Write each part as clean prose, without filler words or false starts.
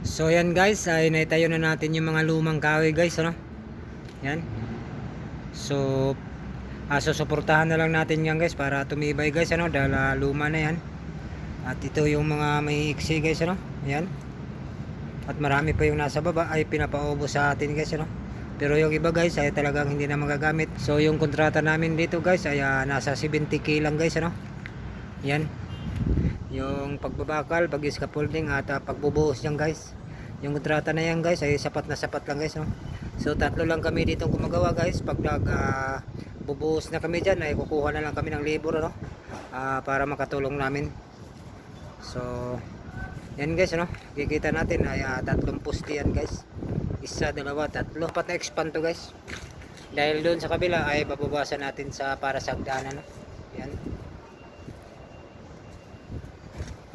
So yan guys, ay naitayo na natin yung mga lumang kahoy guys, ano? Yan. So susuportahan na lang natin yan guys para tumibay guys, ano, dahil luma na yan. At ito yung mga may iksi guys, ano? Yan. At marami pa yung nasa baba ay pinapaubos sa atin guys, ano? Pero yung iba guys ay talagang hindi na magagamit. So yung kontrata namin dito guys ay nasa 70k lang guys, ano? Yan. Yung pagbabakal, pag-scaffolding at pagbubuhos niyan guys. Yung kontrata na yan guys ay sapat na sapat lang guys, no? So tatlo lang kami dito gumagawa guys. Pag bubuhos na kami dyan ay kukuha na lang kami ng labor, no? Para makatulong namin. So yan guys, no? Kikita natin ay tatlong poste yan guys. Isa, dalawa, tatlo. Dapat na expand to guys. Dahil doon sa kabila ay babawasan natin sa para sa hagdanan, no? Yan.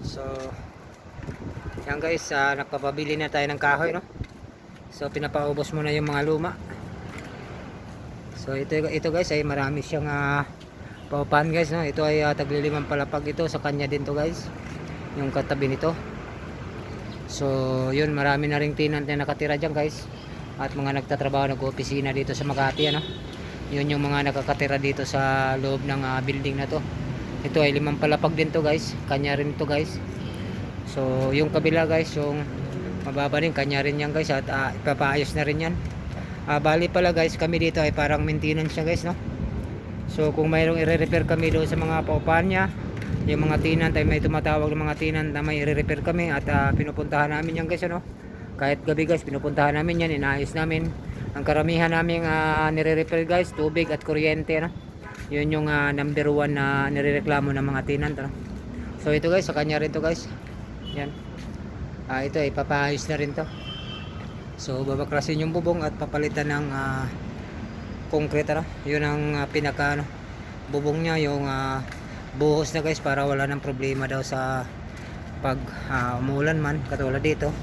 So yan guys, nagpapabili na tayo ng kahoy, no? So pinapaubos muna yung mga luma. So ito guys ay marami siyang paupahan guys, no? Ito ay taglilimang palapag ito sa kanya din to guys, yung katabi nito. So yun, marami na ring tenant na nakatira dyan guys, at mga nagtatrabaho, nag-opisina dito sa Makati, ano? Yun yung mga nakakatira dito sa loob ng building na to. Ito ay limang palapag din to guys, kanya rin to guys. So yung kabila guys, yung mababa rin, kanya rin yan guys, at ipapaayos na rin yan. Bali pala guys, kami dito ay parang maintenance siya guys, no? So kung mayroong i-repair kami doon sa mga paupahan niya, yung mga tenant ay may tumatawag ng mga tenant na may i-repair kami, at pinupuntahan namin yan guys, ano? Kahit gabi guys, pinupuntahan namin yan, inaayos namin. Ang karamihan namin nire-repair guys, tubig at kuryente, no? Yun yung number 1 na nirereklamo ng mga tenant, ano? So ito guys, sa kanya rin to guys. Yan. Ito ay papaayos na rin to. So babakrasin yung bubong at papalitan ng concrete, ano? Yun ang pinaka, ano, bubong niya, yung buhos na guys, para wala nang problema daw sa pag umulan man, katulad dito.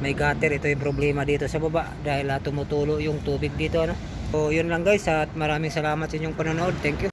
May gutter, ito yung problema dito sa baba dahil tumutulo yung tubig dito, ano? So yun lang guys, at maraming salamat sa inyong panonood. Thank you.